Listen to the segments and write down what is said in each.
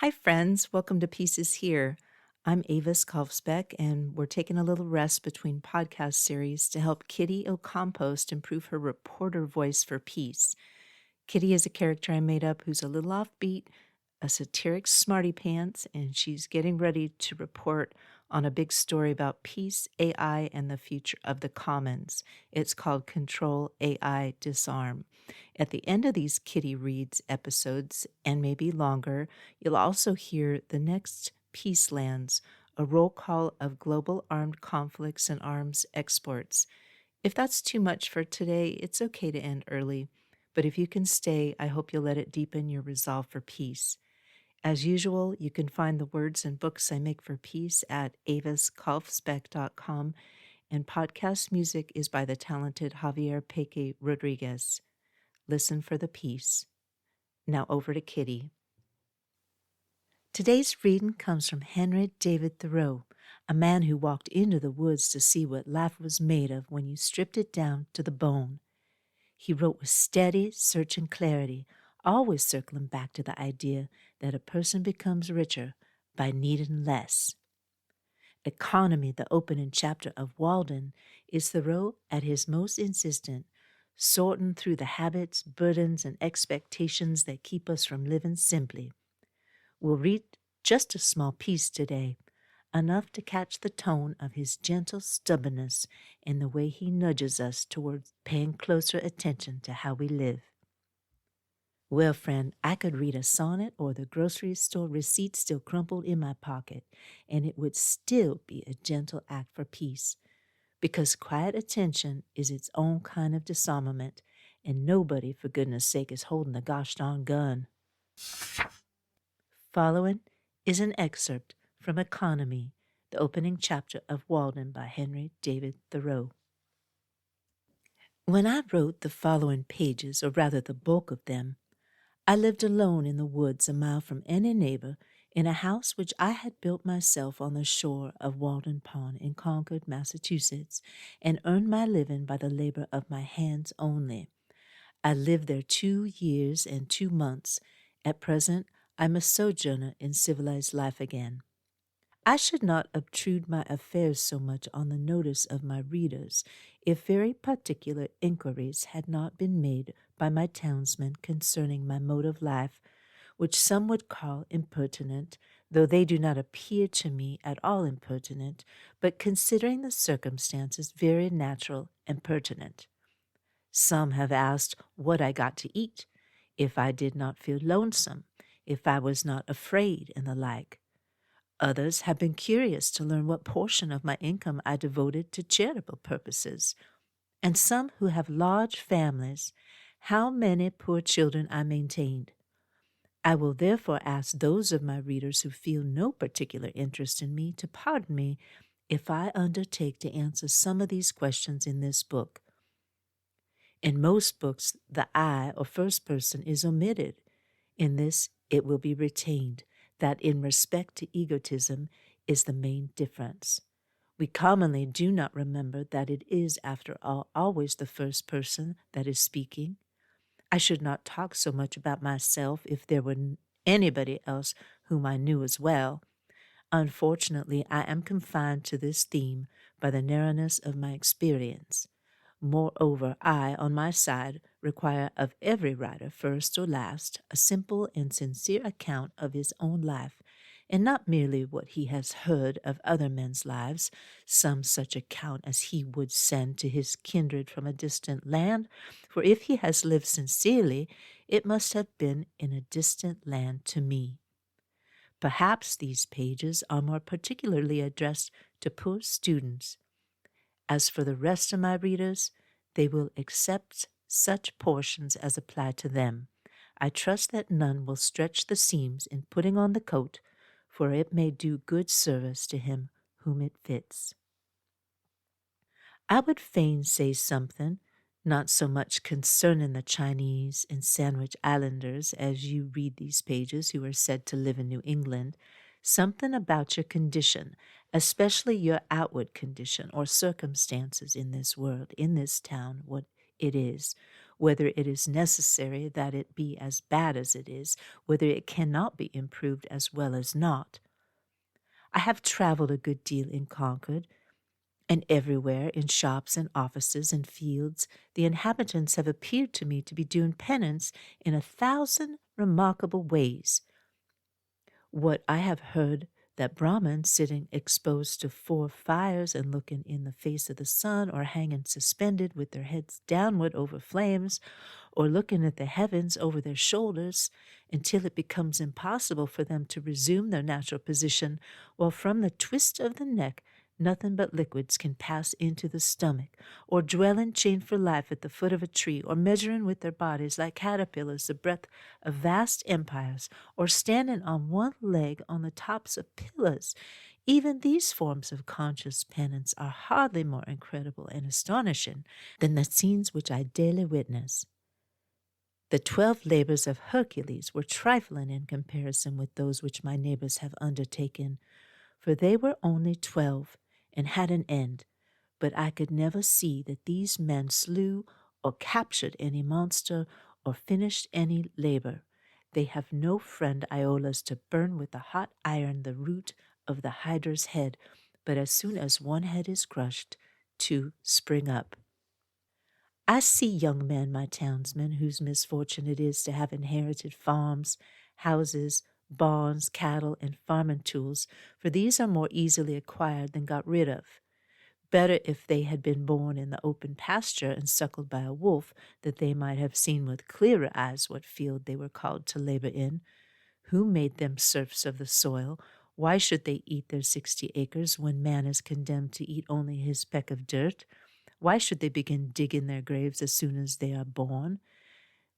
Hi, friends. Welcome to Pieces Here. I'm Avis Kalfsbeek, and we're taking a little rest between podcast series to help Kitty O'Compost improve her reporter voice for peace. Kitty is a character I made up who's a little offbeat, a satiric smarty pants, and she's getting ready to report on a big story about peace, AI, and the future of the commons. It's called CTRL-AI-DISARM. At the end of these Kitty Reads episodes, and maybe longer, you'll also hear the Next Peacelands, a roll call of global armed conflicts and arms exports. If that's too much for today, it's okay to end early. But if you can stay, I hope you'll let it deepen your resolve for peace. As usual, you can find the words and books I make for peace at aviskalfsbeek.com, and podcast music is by the talented Javier Peque Rodriguez. Listen for the peace. Now over to Kitty. Today's reading comes from Henry David Thoreau, a man who walked into the woods to see what life was made of when you stripped it down to the bone. He wrote with steady, searching clarity, always circling back to the idea that a person becomes richer by needing less. Economy, the opening chapter of Walden, is Thoreau at his most insistent, sorting through the habits, burdens, and expectations that keep us from living simply. We'll read just a small piece today, enough to catch the tone of his gentle stubbornness and the way he nudges us towards paying closer attention to how we live. Well, friend, I could read a sonnet or the grocery store receipt still crumpled in my pocket, and it would still be a gentle act for peace, because quiet attention is its own kind of disarmament, and nobody, for goodness sake, is holding the gosh darn gun. Following is an excerpt from Economy, the opening chapter of Walden by Henry David Thoreau. When I wrote the following pages, or rather the bulk of them, I lived alone in the woods a mile from any neighbor in a house which I had built myself on the shore of Walden Pond in Concord, Massachusetts, and earned my living by the labor of my hands only. I lived there 2 years and 2 months. At present, I'm a sojourner in civilized life again. I should not obtrude my affairs so much on the notice of my readers if very particular inquiries had not been made by my townsmen concerning my mode of life, which some would call impertinent, though they do not appear to me at all impertinent, but considering the circumstances very natural and pertinent. Some have asked what I got to eat, if I did not feel lonesome, if I was not afraid, and the like. Others have been curious to learn what portion of my income I devoted to charitable purposes, and some who have large families, how many poor children I maintained. I will therefore ask those of my readers who feel no particular interest in me to pardon me if I undertake to answer some of these questions in this book. In most books, the I or first person is omitted. In this, it will be retained. That in respect to egotism is the main difference. We commonly do not remember that it is, after all, always the first person that is speaking. I should not talk so much about myself if there were anybody else whom I knew as well. Unfortunately, I am confined to this theme by the narrowness of my experience. Moreover, I, on my side, require of every writer, first or last, a simple and sincere account of his own life, and not merely what he has heard of other men's lives, some such account as he would send to his kindred from a distant land, for if he has lived sincerely, it must have been in a distant land to me. Perhaps these pages are more particularly addressed to poor students. As for the rest of my readers, they will accept such portions as apply to them. I trust that none will stretch the seams in putting on the coat, for it may do good service to him whom it fits. I would fain say something, not so much concerning the Chinese and Sandwich Islanders as you read these pages who are said to live in New England, something about your condition, especially your outward condition or circumstances in this world, in this town, what it is, whether it is necessary that it be as bad as it is, whether it cannot be improved as well as not. I have traveled a good deal in Concord, and everywhere, in shops and offices and fields, the inhabitants have appeared to me to be doing penance in 1,000 remarkable ways. What I have heard that Brahmins sitting exposed to 4 fires and looking in the face of the sun, or hanging suspended with their heads downward over flames, or looking at the heavens over their shoulders until it becomes impossible for them to resume their natural position, while from the twist of the neck nothing but liquids can pass into the stomach, or dwelling chained for life at the foot of a tree, or measuring with their bodies like caterpillars the breadth of vast empires, or standing on one leg on the tops of pillars. Even these forms of conscious penance are hardly more incredible and astonishing than the scenes which I daily witness. The 12 labors of Hercules were trifling in comparison with those which my neighbors have undertaken, for they were only 12 and had an end, but I could never see that these men slew or captured any monster or finished any labor. They have no friend Iolaus to burn with a hot iron the root of the hydra's head, but as soon as one head is crushed, 2 spring up. I see young men, my townsmen, whose misfortune it is to have inherited farms, houses, barns, cattle, and farming tools, for these are more easily acquired than got rid of. Better if they had been born in the open pasture and suckled by a wolf, that they might have seen with clearer eyes what field they were called to labor in. Who made them serfs of the soil? Why should they eat their 60 acres when man is condemned to eat only his peck of dirt? Why should they begin digging their graves as soon as they are born?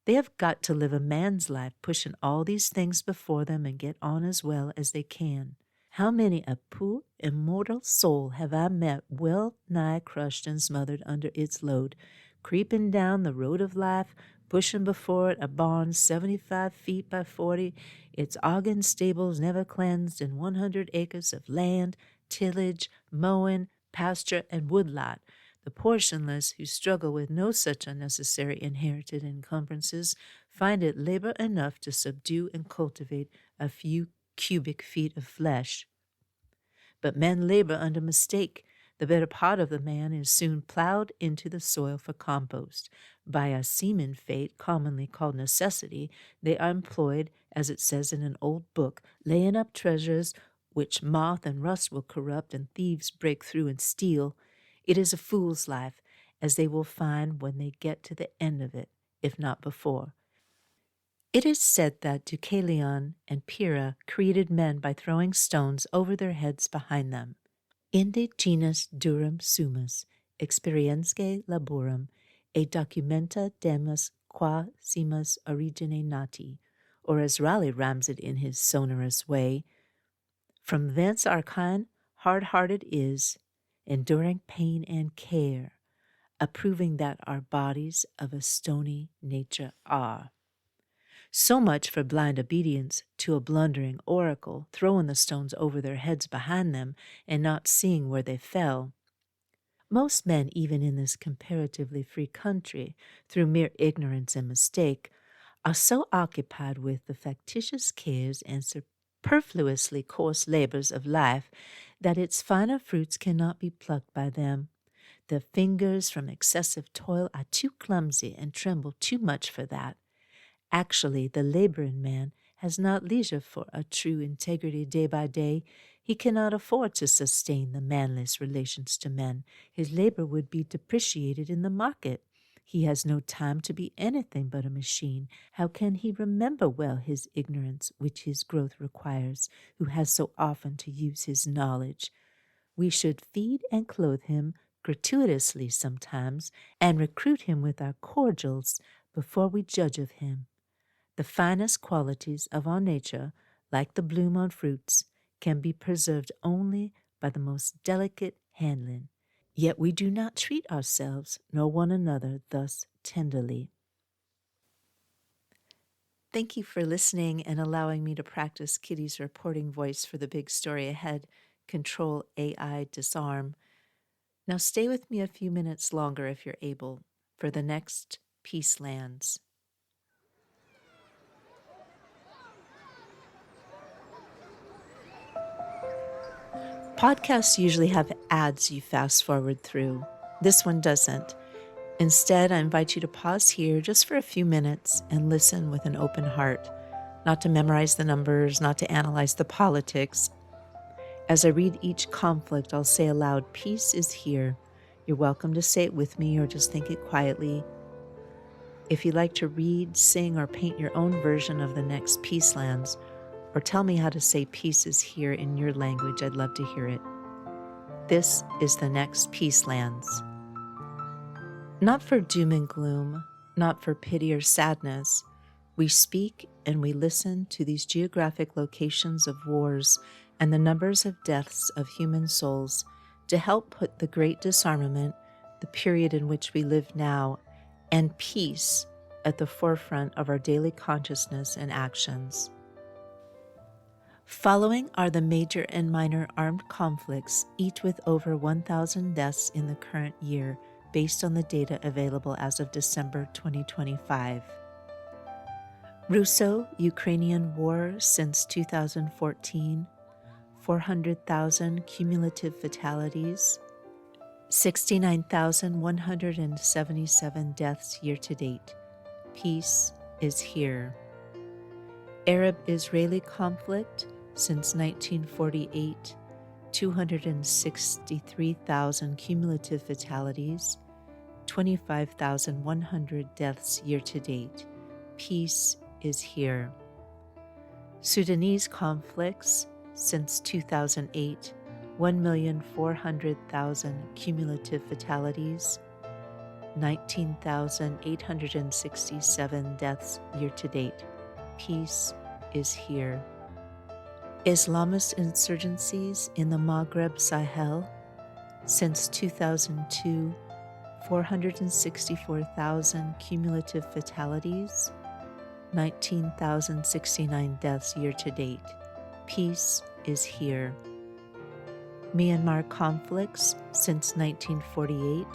They have got to live a man's life, pushing all these things before them and get on as well as they can. How many a poor, immortal soul have I met well nigh crushed and smothered under its load, creeping down the road of life, pushing before it a barn 75 feet by 40, its organ stables never cleansed, and 100 acres of land, tillage, mowing, pasture, and woodlot. The portionless, who struggle with no such unnecessary inherited encumbrances, find it labor enough to subdue and cultivate a few cubic feet of flesh. But men labor under mistake. The better part of the man is soon plowed into the soil for compost. By a seeming fate, commonly called necessity, they are employed, as it says in an old book, laying up treasures which moth and rust will corrupt and thieves break through and steal. It is a fool's life, as they will find when they get to the end of it, if not before. It is said that Deucalion and Pyrrha created men by throwing stones over their heads behind them. Inde genus durum sumus, experiensque laborum, et documenta demus qua simus origine nati, or as Raleigh rhymes it in his sonorous way, from thence our kind hard-hearted is, enduring pain and care, approving that our bodies of a stony nature are. So much for blind obedience to a blundering oracle, throwing the stones over their heads behind them and not seeing where they fell. Most men, even in this comparatively free country, through mere ignorance and mistake, are so occupied with the factitious cares and superfluously coarse labors of life that its finer fruits cannot be plucked by them. The fingers from excessive toil are too clumsy and tremble too much for that. Actually, the laboring man has not leisure for a true integrity day by day. He cannot afford to sustain the manliest relations to men. His labor would be depreciated in the market. He has no time to be anything but a machine. How can he remember well his ignorance, which his growth requires, who has so often to use his knowledge? We should feed and clothe him gratuitously sometimes, and recruit him with our cordials before we judge of him. The finest qualities of our nature, like the bloom on fruits, can be preserved only by the most delicate handling. Yet we do not treat ourselves nor one another thus tenderly. Thank you for listening and allowing me to practice Kitty's reporting voice for the big story ahead, CTRL-AI-DISARM. Now stay with me a few minutes longer if you're able for the next Peacelands. Podcasts usually have ads you fast forward through. This one doesn't. Instead, I invite you to pause here just for a few minutes and listen with an open heart, not to memorize the numbers, not to analyze the politics. As I read each conflict, I'll say aloud, "Peace is here." You're welcome to say it with me or just think it quietly. If you'd like to read, sing, or paint your own version of the Next Peacelands, or tell me how to say peace is here in your language, I'd love to hear it. This is the Next Peacelands. Not for doom and gloom, not for pity or sadness, we speak and we listen to these geographic locations of wars and the numbers of deaths of human souls to help put the great disarmament, the period in which we live now, and peace at the forefront of our daily consciousness and actions. Following are the major and minor armed conflicts, each with over 1,000 deaths in the current year, based on the data available as of December 2025. Russo-Ukrainian War since 2014, 400,000 cumulative fatalities, 69,177 deaths year-to-date. Peace is here. Arab-Israeli conflict since 1948, 263,000 cumulative fatalities, 25,100 deaths year-to-date. Peace is here. Sudanese conflicts since 2008, 1,400,000 cumulative fatalities, 19,867 deaths year-to-date. Peace is here. Islamist insurgencies in the Maghreb Sahel since 2002, 464,000 cumulative fatalities, 19,069 deaths year-to-date. Peace is here. Myanmar conflicts since 1948,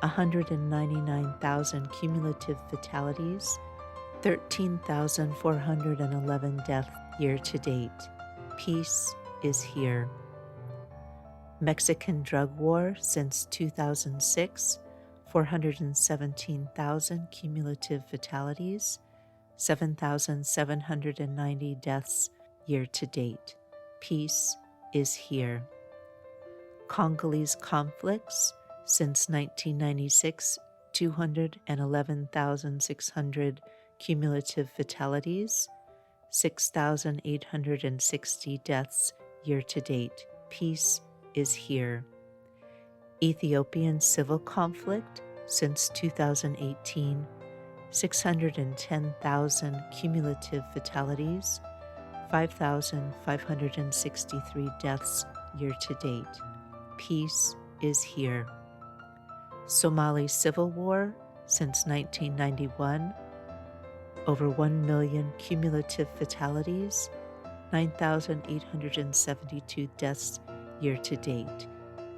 199,000 cumulative fatalities, 13,411 deaths year-to-date. Peace is here. Mexican drug war since 2006, 417,000 cumulative fatalities, 7,790 deaths year-to-date. Peace is here. Congolese conflicts since 1996, 211,600 cumulative fatalities, 6,860 deaths year-to-date. Peace is here. Ethiopian civil conflict since 2018, 610,000 cumulative fatalities, 5,563 deaths year-to-date. Peace is here. Somali civil war since 1991, over 1 million cumulative fatalities, 9,872 deaths year-to-date.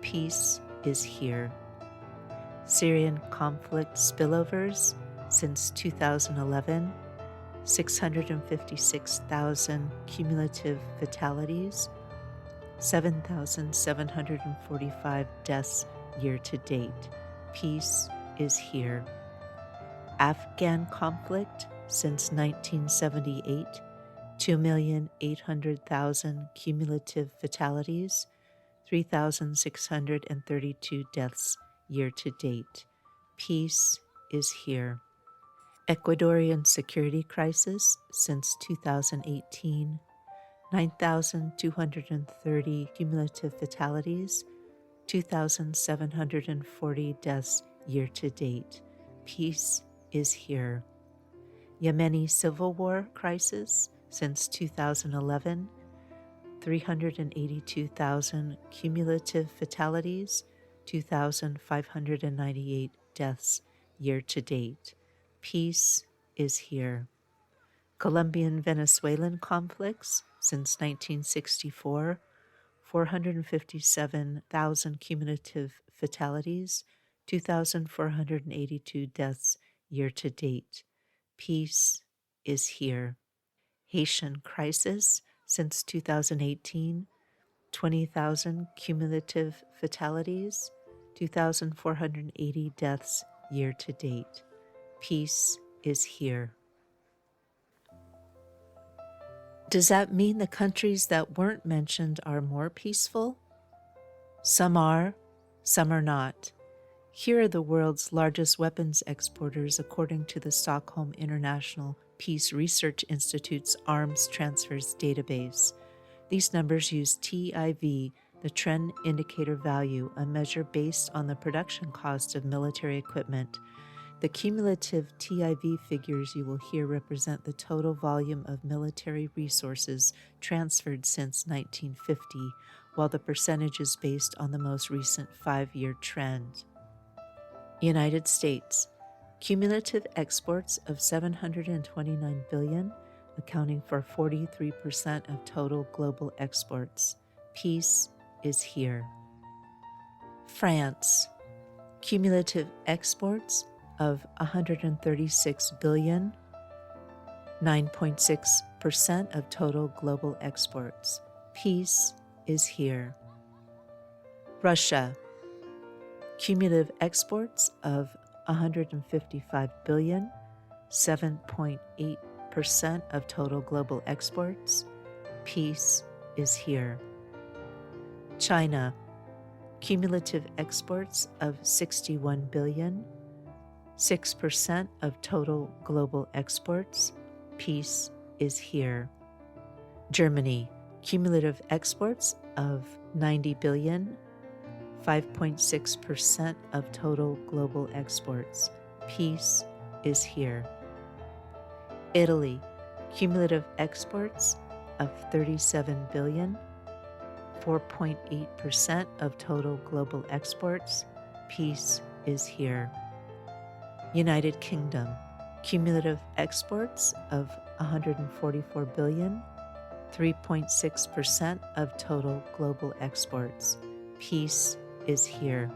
Peace is here. Syrian conflict spillovers since 2011, 656,000 cumulative fatalities, 7,745 deaths year-to-date. Peace is here. Afghan conflict since 1978, 2,800,000 cumulative fatalities, 3,632 deaths year-to-date. Peace is here. Ecuadorian security crisis since 2018, 9,230 cumulative fatalities, 2,740 deaths year-to-date. Peace is here. Yemeni civil war crisis since 2011, 382,000 cumulative fatalities, 2,598 deaths year-to-date. Peace is here. Colombian-Venezuelan conflicts since 1964, 457,000 cumulative fatalities, 2,482 deaths year to date. Peace is here. Haitian crisis since 2018, 20,000 cumulative fatalities, 2,480 deaths year to date. Peace is here. Does that mean the countries that weren't mentioned are more peaceful? Some are not. Here are the world's largest weapons exporters according to the Stockholm International Peace Research Institute's Arms Transfers database. These numbers use TIV, the Trend Indicator Value, a measure based on the production cost of military equipment. The cumulative TIV figures you will hear represent the total volume of military resources transferred since 1950, while the percentage is based on the most recent 5-year trend. United States, cumulative exports of $729 billion, accounting for 43% of total global exports. Peace is here. France, cumulative exports of $136 billion, 9.6% of total global exports. Peace is here. Russia, cumulative exports of $155 billion, 7.8% of total global exports. Peace is here. China, cumulative exports of $61 billion, 6% of total global exports. Peace is here. Germany, cumulative exports of $90 billion, 5.6% of total global exports. Peace is here. Italy, cumulative exports of $37 billion, 4.8% of total global exports. Peace is here. United Kingdom, cumulative exports of $144 billion, 3.6% of total global exports. Peace is here.